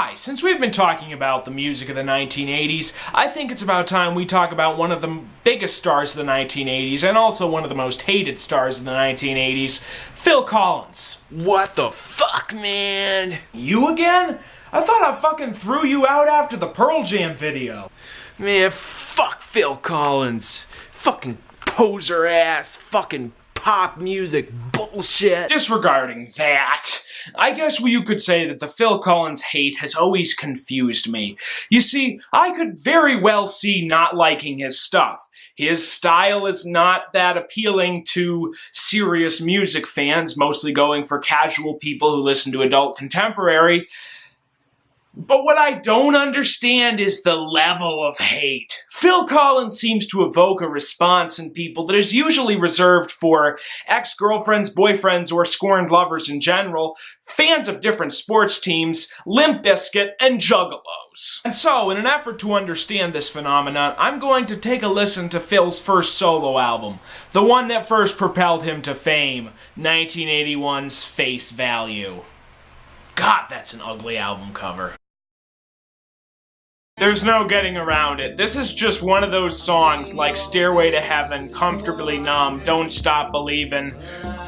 Hi, since we've been talking about the music of the 1980s, I think it's about time we talk about one of the biggest stars of the 1980s and also one of the most hated stars of the 1980s, Phil Collins. What the fuck, man? You again? I thought I fucking threw you out after the Pearl Jam video. Man, fuck Phil Collins. Fucking poser ass, fucking pop music bullshit. Disregarding that, I guess you could say that the Phil Collins hate has always confused me. You see, I could very well see not liking his stuff. His style is not that appealing to serious music fans, mostly going for casual people who listen to adult contemporary. But what I don't understand is the level of hate. Phil Collins seems to evoke a response in people that is usually reserved for ex-girlfriends, boyfriends, or scorned lovers in general, fans of different sports teams, Limp Bizkit, and juggalos. And so, in an effort to understand this phenomenon, I'm going to take a listen to Phil's first solo album, the one that first propelled him to fame, 1981's Face Value. God, that's an ugly album cover. There's no getting around it. This is just one of those songs like Stairway to Heaven, Comfortably Numb, Don't Stop Believin',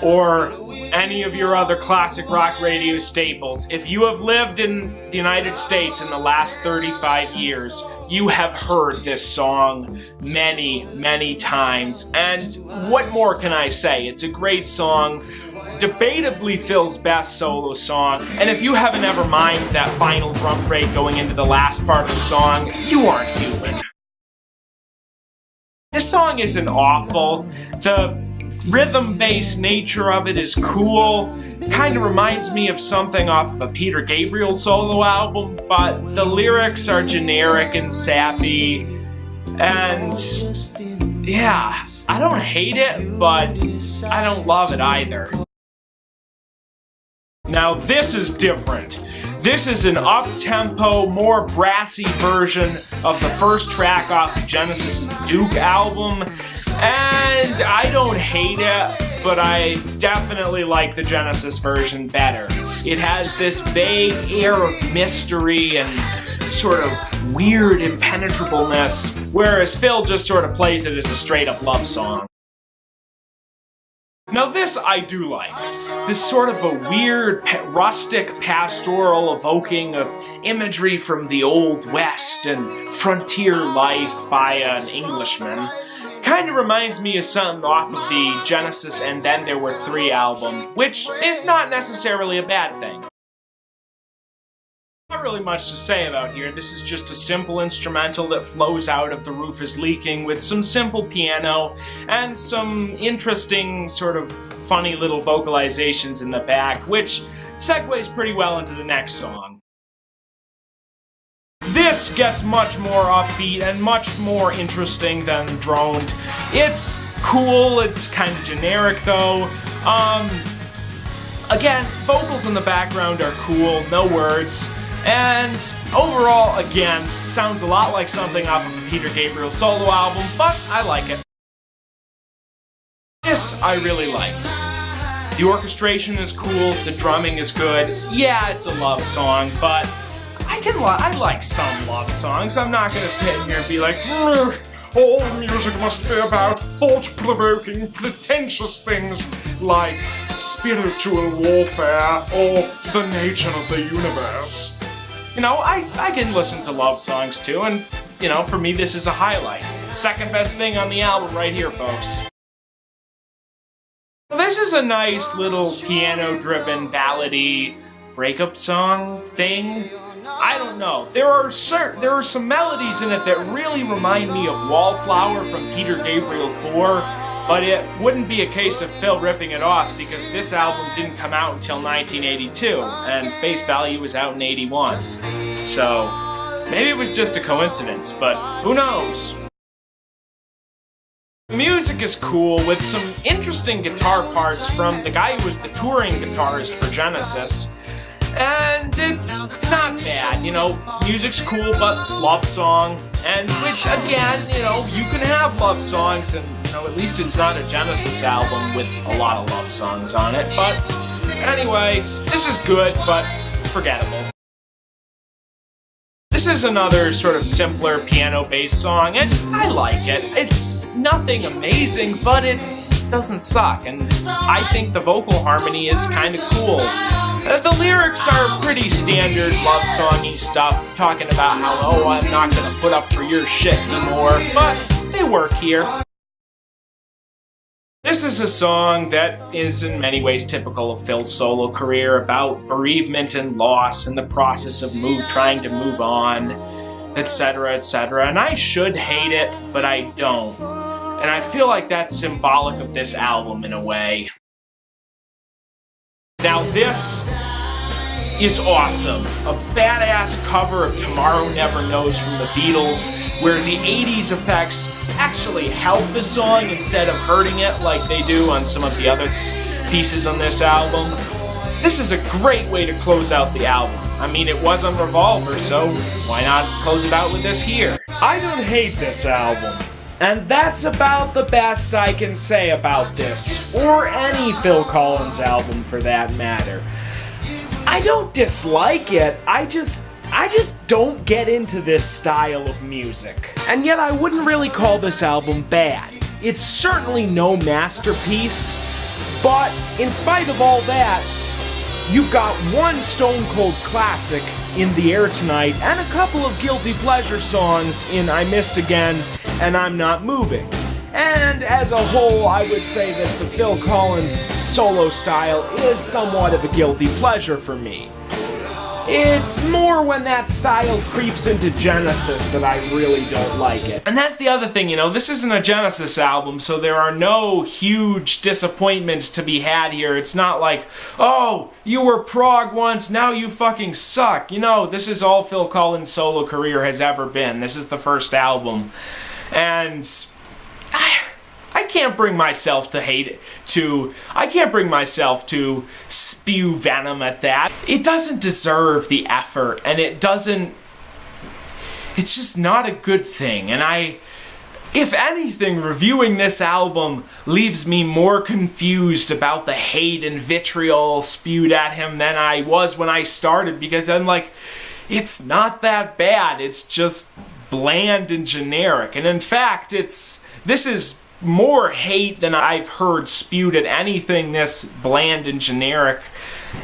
or any of your other classic rock radio staples. If you have lived in the United States in the last 35 years, you have heard this song many, many times. And what more can I say? It's a great song. Debatably Phil's best solo song, and if you haven't ever mined that final drum break going into the last part of the song, you aren't human. This song isn't awful. The rhythm-based nature of it is cool. Kind of reminds me of something off of a Peter Gabriel solo album, but the lyrics are generic and sappy, and yeah, I don't hate it, but I don't love it either. Now this is different. This is an up-tempo, more brassy version of the first track off of Genesis' Duke album, and I don't hate it, but I definitely like the Genesis version better. It has this vague air of mystery and sort of weird impenetrableness, whereas Phil just sort of plays it as a straight-up love song. Now this I do like. This sort of a weird, rustic pastoral evoking of imagery from the Old West and frontier life by an Englishman. Kind of reminds me of something off of the Genesis And Then There Were Three album, which is not necessarily a bad thing. Not really much to say about here. This is just a simple instrumental that flows out of The Roof Is Leaking with some simple piano and some interesting sort of funny little vocalizations in the back, which segues pretty well into the next song. This gets much more upbeat and much more interesting than Droned. It's cool, it's kind of generic though. Again, vocals in the background are cool, no words. And overall, again, sounds a lot like something off of a Peter Gabriel solo album, but I like it. This I really like. The orchestration is cool, the drumming is good. Yeah, it's a love song, but I like some love songs. I'm not gonna sit here and be like, all music must be about thought-provoking, pretentious things like spiritual warfare or the nature of the universe. You know, I can listen to love songs too, and, you know, for me this is a highlight. Second best thing on the album right here, folks. Well, this is a nice little piano-driven, ballady breakup song thing. I don't know. There are some melodies in it that really remind me of Wallflower from Peter Gabriel 4, but it wouldn't be a case of Phil ripping it off because this album didn't come out until 1982, and Face Value was out in 81. So, maybe it was just a coincidence, but who knows? The music is cool with some interesting guitar parts from the guy who was the touring guitarist for Genesis. And it's not bad, you know, music's cool, but love song, and which, again, you know, you can have love songs, and, you know, at least it's not a Genesis album with a lot of love songs on it, but anyway, this is good, but forgettable. This is another sort of simpler piano-based song, and I like it. It's nothing amazing, but it doesn't suck, and I think the vocal harmony is kind of cool. The lyrics are pretty standard love songy stuff, talking about how, oh, I'm not gonna put up for your shit anymore, but they work here. This is a song that is in many ways typical of Phil's solo career, about bereavement and loss and the process of trying to move on, etc., etc. And I should hate it, but I don't. And I feel like that's symbolic of this album in a way. Now this is awesome. A badass cover of Tomorrow Never Knows from the Beatles, where the 80s effects actually help the song instead of hurting it like they do on some of the other pieces on this album. This is a great way to close out the album. I mean, it was on Revolver, so why not close it out with this here? I don't hate this album. And that's about the best I can say about this, or any Phil Collins album for that matter. I don't dislike it, I just don't get into this style of music. And yet I wouldn't really call this album bad. It's certainly no masterpiece, but in spite of all that, you've got one Stone Cold classic in The Air Tonight, and a couple of guilty pleasure songs in I Missed Again and I'm Not Moving. And as a whole, I would say that the Phil Collins solo style is somewhat of a guilty pleasure for me. It's more when that style creeps into Genesis that I really don't like it. And that's the other thing, you know, this isn't a Genesis album, so there are no huge disappointments to be had here. It's not like, oh, you were prog once, now you fucking suck. You know, this is all Phil Collins' solo career has ever been. This is the first album. And I can't bring myself to hate it, I can't bring myself to spew venom at that. It doesn't deserve the effort, and it's just not a good thing. And if anything, reviewing this album leaves me more confused about the hate and vitriol spewed at him than I was when I started, because I'm like, it's not that bad, it's just bland and generic. And in fact, this is more hate than I've heard spewed at anything this bland and generic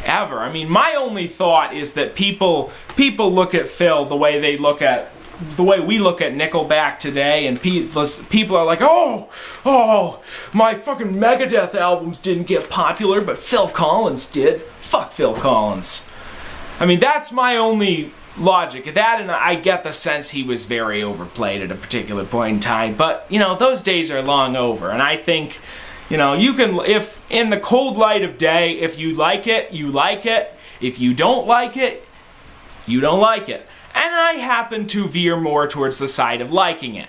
ever. I mean, my only thought is that people look at Phil the way we look at Nickelback today, and people are like, oh, my fucking Megadeth albums didn't get popular, but Phil Collins did. Fuck Phil Collins. I mean, that's my only logic. That, and I get the sense he was very overplayed at a particular point in time, but, you know, those days are long over, and I think, you know, you can, if in the cold light of day, if you like it, you like it. If you don't like it, you don't like it. And I happen to veer more towards the side of liking it.